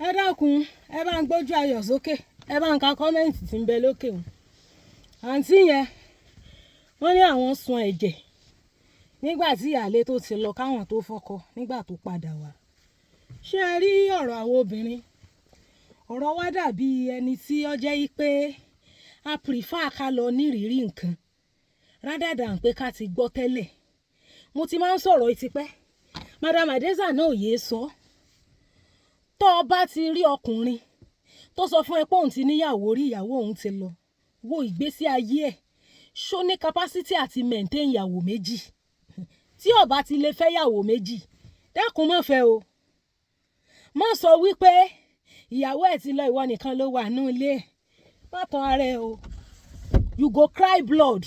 ẹ dákun ẹ bá ń gbójú ayọ̀ sókè ẹ bá ń ka kọ́mẹ́ǹtì tí ń bẹ lókè o. àǹtí yẹn wọ́n ní àwọn sun ẹ̀jẹ̀ nígbà tí ìyáálé tó ti lọ káwọn tó fọ́kọ nígbà tó padà wá. ṣé ẹ rí ọ̀rọ̀ àwọn obìnrin ọ̀rọ̀ wa dàbí ẹni tí ó jẹ́ pé a prefer ká lọ nírìírí nǹkan rather than pé ká ti gbọ́ tẹ́lẹ̀. mo ti máa ń sọ̀rọ̀ ìtìpẹ́ Madam Adeza náà ò yéé sọ. tó o bá ti rí ọkùnrin tó sọ fún ẹ pé òun ti níyàwó rí ìyàwó òun ti lọ wo ìgbésí ayé ẹ̀ ṣó ní capacity àti maintain ìyàwó méjì. tí o bá ti lè fẹ́ ìyàwó méjì dákun má fẹ́ o. má sọ wípé ìyàwó ẹ̀ ti lọ ìwọ nìkan ló wà nínú ilé ẹ̀ má tàn ara ẹ o. you go cry blood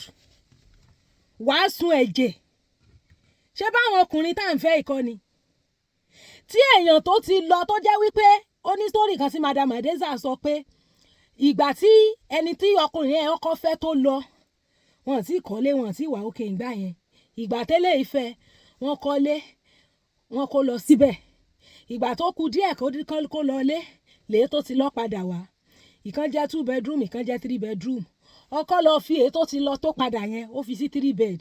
wàá sun ẹ̀jẹ̀. ṣé báwọn ọkùnrin tá à ń fẹ́ ìkọ́ni tí èèyàn tó ti lọ tó jẹ́ wípé ó ní sítórì kan tí Madam Adeza sọ pé ìgbà tí ẹni tí ọkùnrin ẹ̀ ọkọ fẹ́ tó lọ wọn ti kọ́lé wọn ti wà òkè ìgbà yẹn ìgbà tẹ́lẹ̀ ìfẹ́ wọn kọ́lé wọn kó lọ síbẹ̀ ìgbà tó kù díẹ̀ kó lọ lé lèé tó ti lọ padà wá ìkan jẹ́ 2 bedroom ìkan jẹ́ 3 bedroom ọkọ lọ fi èyí tó ti lọ tó padà yẹn ó fi sí 3 bed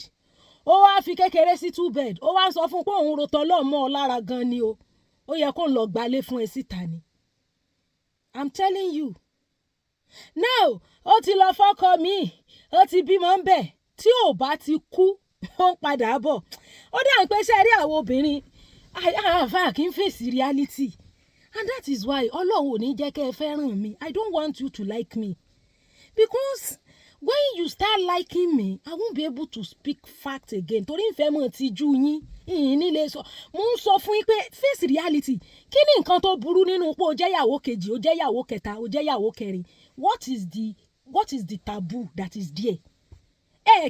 ó wá fi kékeré sí 2 bed ó wá sọ fún pé òun rotọ́ lọ́mọ ọ lára gan ni o ó yẹ kó ń lọ gbalé fún ẹ síta ni. I'm telling you now ó ti lọ fọ́kọ mi ó ti bímọ ń bẹ̀ tí ò bá ti kú ó ń padà bọ̀ ó dà ń pé ṣe rí àwọn obìnrin àfà kí n fèsì reality and that is why Ọlọ́run ò ní jẹ́ kẹ́ ẹ fẹ́ràn mi. I don't want you to like me because when you start liking me I won't be able to speak fact again torí ìfẹ́ mọ̀ ti jú yín ìyìn nílé sọ mo ń sọ fún yín pé face reality kí ni nǹkan tó burú nínú pé o jẹ́ ìyàwó kejì o jẹ́ ìyàwó kẹta o jẹ́ ìyàwó kẹrin what is the taboo that is there.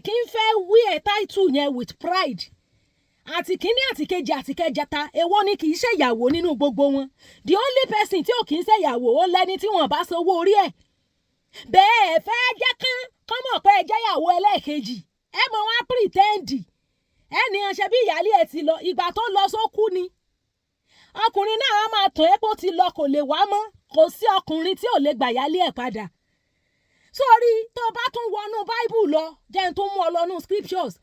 Kí n fẹ́ wí ẹ̀ title yẹn with pride àti kíní àti kejì àti kẹjẹta èwo ni kì í ṣe ìyàwó nínú gbogbo wọn. The only person tí ò kì í ṣe ìyàwó ó lẹ́ni tí wọ́n bá sanwó orí ẹ̀. bẹ́ẹ̀ fẹ́ jẹ́ kán mọ̀ pé ẹ jẹ́ ìyàwó ẹlẹ́ẹ̀kejì ẹ mọ̀ wá pretend ẹni ọ̀ṣẹ́ bí ìyáálé ẹ̀ ti lọ ìgbà tó lọ sókú ni. ọkùnrin náà á máa tàn ẹ́ pé ó ti lọ kò lè wá mọ́ kò sí ọkùnrin tí ò lè gbà ìyáálé ẹ̀ padà. sórí tó bá tún wọnú Bible lọ jẹ́ n tó mú ọ lọ́nú scriptures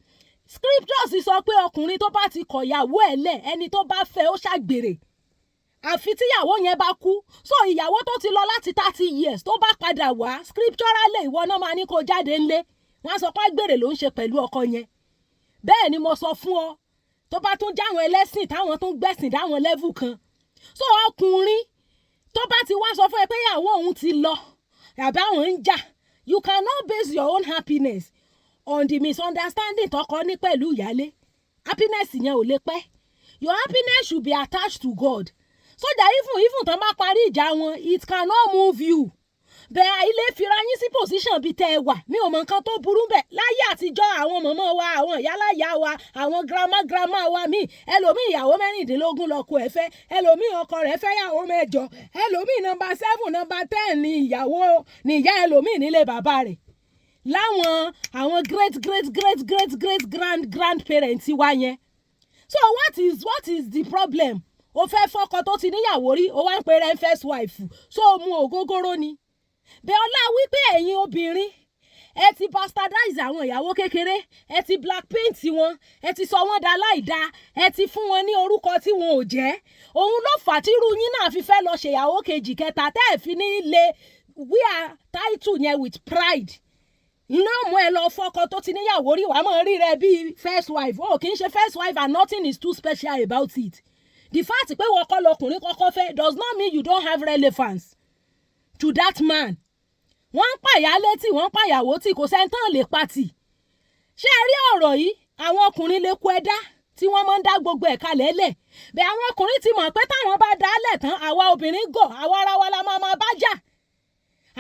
sọ pé ọkùnrin tó bá ti kọ̀ ìyàwó ẹ̀ lẹ̀ ẹni tó bá fẹ́ ó ṣàgbèrè àfi tíyàwó yẹn bá kú. so ìyàwó tó ti lọ láti 30 years tó bá padà wá scripturally ìwọ náà máa ní kó jáde ńlé wọ́n á sọ pé àgbèrè ló ń ṣe pẹ̀lú ọkọ yẹn. bẹ́ẹ̀ ni mo sọ fún ọ tó bá tún jáwọn ẹlẹ́sìn táwọn tún gbẹ̀sìn dáwọn level kan. so ọkùnrin tó bá ti wá sọ fún ẹ pé ìyàwó òun ti lọ àbí àwọn ń jà you cannot base your own happiness on the misunderstanding tọkọ ní pẹ̀lú ìyálé. happiness yẹn ò lè pẹ́. your happiness should be attached to God so that even tán bá parí ìjà wọn it cannot move you. bẹ́ẹ̀ ilé fira yín sí position bíi tẹ́ ẹ wà mi ò mọ nǹkan tó burú bẹ́ẹ̀ láyé àtijọ́ àwọn mọ̀mọ́ wa àwọn ìyáláyà wa àwọn grandma wa míì ẹlòmíì ìyàwó 16 lọ́kọ ẹ̀ fẹ́ ẹlòmíì ọkọ rẹ̀ fẹ́ yàwó 8 ẹlòmíì number 7 number 10 ni ìyàwó níyà ẹlòmíì nílé bàbá rẹ̀ láwọn àwọn great grandparents wa yẹn. so what is the problem? o fẹ́ fọ́kọ tó ti níyàwó rí o wá ń pe rẹ̀ first wife so o mu ògógóró ni. Bẹ́ọ̀lá wípé ẹ̀yin obìnrin ẹ ti bastardize àwọn ìyàwó kékeré ẹ ti blackpaint wọn ẹ ti sọ wọ́n dá láìda ẹ ti fún wọn ní orúkọ tí wọn ò jẹ́ òun ló fà tí irú yín náà fi fẹ́ lọ ṣèyàwó kejì kẹta tẹ́ ẹ̀ fi ní lè wíà title yẹn with pride iná mú ẹ lọ fọ́kọ tó ti níyàwó rí wàá mọ̀ rí rẹ bíi first wife o kì í ṣe first wife and nothing is too special about it. The fact pé wọ́n kọ́ lọkùnrin kọ́kọ́ fẹ́ does not mean you don't have relevance to that man. wọ́n ń pàyà létí wọ́n ń pàyàwó tí kò sẹ́ńtàn lè pàtì. ṣé ẹ rí ọ̀rọ̀ yìí àwọn ọkùnrin lè kó ẹ̀dá tí wọ́n máa ń dá gbogbo ẹ̀ kalẹ̀ lẹ̀ bẹ́ẹ̀ àwọn ọkùnrin ti mọ̀ pé táwọn bá dá lẹ̀ tán àwa obìnrin gọ̀ àwa ara wa la máa bá jà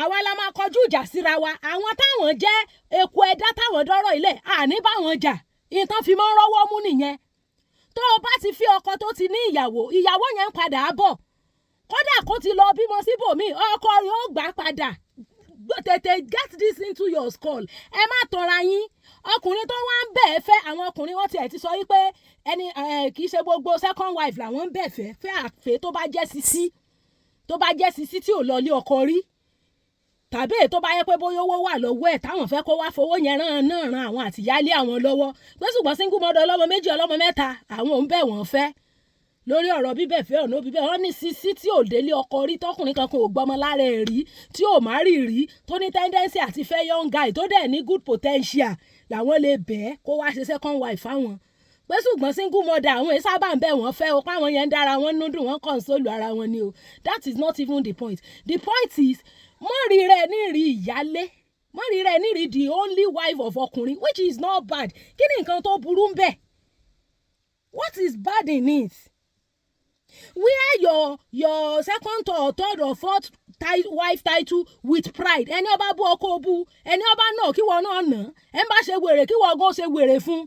àwa la máa kọjú ìjà síra wa àwọn táwọn jẹ́ eku ẹ̀dá táwọn dọ́rọ̀ ilẹ̀ àní báwọn jà ìtàn fi máa ń rọ́wọ́ mú nìyẹn. tó o bá ti fi ọkọ tó ti ní ìyàwó yẹn ń padà bọ̀ kódà kó ti lọ bímọ síbòmíì ọkọ rẹ̀ ó gbà padà tètè get this into your skull. ẹ má tọra yín ọkùnrin tó wá ń bẹ̀ ẹ́ fẹ́ àwọn ọkùnrin wọn tiẹ̀ ti sọ wípé ẹni kì í ṣe gbogbo second wife làwọn ń bẹ̀ fẹ́ àfẹ́ tó bá jẹ́ sisi tó bá jẹ́ sisi tí ò lọ lé ọkọ rí tàbí èyí tó bá yẹ pé bóyá owó wà lọ́wọ́ ẹ̀ táwọn fẹ́ kó wá fowó yẹn ran àwọn àtìyálé àwọn lọ́wọ́ pé ṣùgbọ́n single mother ọlọ́mọ 2 ọlọ́mọ 3 àwọn ò ń bẹ̀ wọ́n fẹ́ lórí ọ̀rọ̀ bíbẹ̀ fẹ́ ọ̀nà bíbẹ̀ wọ́n ní sisi tí ò délé ọkọ rí tọkùnrin kankan ò gbọ́mọ lára ẹ̀ rí tí ò má rí tó ní tendency àti fẹ́ young guy tó dẹ̀ ní good potential làwọn lè bẹ́ẹ̀ kó wá ṣe second wife fáwọn pé ṣùgbọ́n single mother àwọn èyí sábà ń bẹ̀ wọ́n fẹ́ o páwọn yẹn ń dára wọn núdùn wọn console ara wọn ni o that is not even the point. The point is mọ́rí rẹ̀ nírí ìyálé mọ́rí rẹ̀ nírí the only wife of ọkùnrin which is not bad. Kí ni nǹkan tó burú ń bẹ̀? What is bad in it? Wear your second or third or fourth wife title with pride. Ẹni ọba bú ọkọ bú, ẹni ọba náà kí wọ́n náà nà, ẹ bá ṣe wèrè kí wọ́n gan ṣe wèrè fún.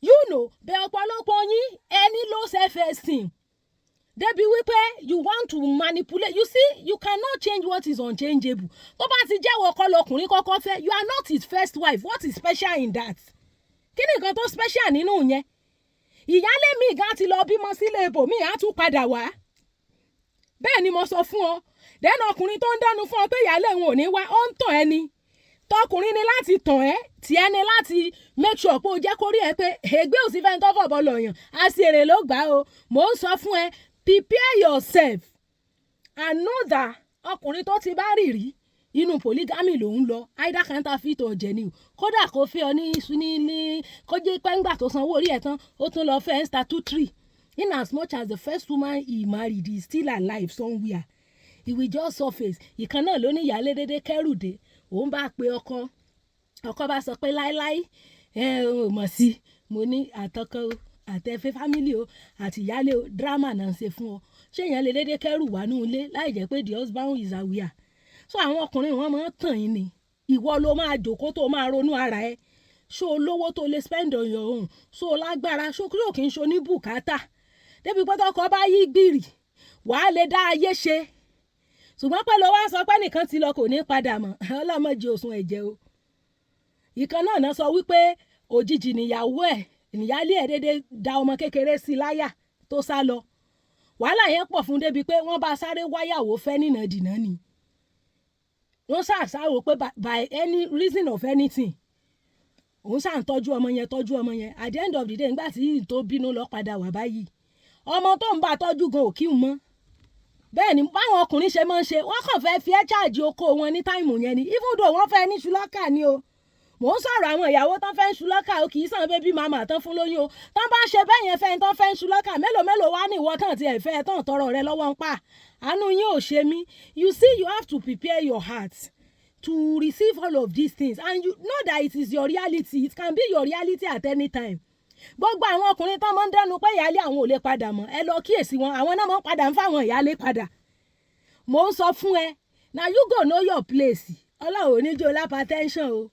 You know, bẹ́ẹ̀ ọ̀pọ̀lọpọ̀ yín ẹni low self-esteem. Débi wípé you want to manipulate. You see, you cannot change what is unchangeable. Tó bá ti jẹ́wọ́ ọkọ lọkùnrin kọ́kọ́ fẹ́, you are not his first wife. What is special in that? Kí ni nǹkan tó special nínú yẹn? Ìyálé mi gan ti lọ bímọ sílé ibò mi á tún padà wá. Bẹ́ẹ̀ ni mo sọ fún ọ. Dẹ́nu ọkùnrin tó ń dánu fún ọ pé ìyálé òun ò ní wá, ó ń tàn ẹni. Tọkùnrin ni láti tàn ẹ́, tí ẹni láti make sure pé o jẹ́ kó rí ẹ pé ègbé òsì fẹ́ ń tọ́fọ̀ bọ́ lọ́yàn. Àṣèrè ló gbà o. Mò ń sọ fún ẹ, prepare yourself and know that ọkùnrin tó ti bá rí inú polygamy lòun lọ either counterfeit or genuine kódà kó fẹ́ ọ ní kó jẹ́ pé ńgbà tó sanwó orí ẹ̀ tán ó tún lọ fẹ́ statutory in as much as the first woman he married is still alive somewhere he will just surface. Ìkan náà ló ní ìyálé dédé kẹ́rù dé òun bá pe ọkọ bá sọ pé láíláí ò mọ̀ sí mo ní àtọkọ àtẹ̀fẹ́ family o àti ìyálé o drama náà ń ṣe fún ọ ṣé èèyàn lè dédé kẹ́rù wá ní ilé láì jẹ́ pé the husband is aware. So àwọn ọkùnrin wọn máa ń tàn yín ni ìwọ ló máa jókòó tó máa ronú ara ẹ ṣó olówó tó lè spend on your own ṣó o lágbára ṣó kúrò kí n ṣo ní bùkátà débi pé tọkọ bá yí gbìrì wàá lè dá ayé ṣe ṣùgbọ́n pẹ̀lú wá sọ pé nìkan ti lọ kò ní padà mọ́ ọlọ́mọdé òsùn ẹ̀jẹ̀ o. Ìkan náà sọ wípé òjijì níyàwó ẹ̀ ìyálé ẹ̀ dédé da ọmọ kékeré sí láyà tó sá lọ wàhálà yẹn pọ̀ fún débi pé wọ́n bá sáré wáyàwó fẹ́ nínà dìnà ni wọ́n ṣàṣàrò pé by any reason of anything òun ṣà ń tọ́jú ọmọ yẹn at the end of the day nígbà tí tó bínú lọ padà wà báyìí ọmọ tó ń bá tọ́jú gan ò kí ń mọ́ bẹ́ẹ̀ ni báwọn ọkùnrin ṣe máa ń ṣe wọ́n kàn fẹ́ fi ẹ́ ṣáàjì oko wọn ní táìmù yẹn ni even though wọ́n fẹ́ ní ṣùlọ́kà ni o mò ń sọ̀rọ̀ àwọn ìyàwó tán fẹ́ ń ṣùlọ́kà o kì í sàn bébí màmá tán fún lóyún o tán bá ṣe bẹ́ẹ̀ yẹn fẹ́ tán fẹ́ ń ṣùlọ́kà mélòó wá ní ìwọ tán ti ẹ̀ fẹ́ tán tọrọ rẹ lọ́wọ́ ń pa àánú yín ò ṣe mí. You see, you have to prepare your heart to receive all of these things and you know that it is your reality. It can be your reality at any time. Gbogbo àwọn ọkùnrin tán máa ń dẹnu pé ìyálé àwọn ò lè padà mọ́ ẹ lọ kíyèsí wọn àwọn náà máa ń padà ń fáwọn ìyálé padà. Mò ń sọ fún ẹ na you go know your place ọlọ́run ò ní jó lápá tẹ́ńṣọ̀n o.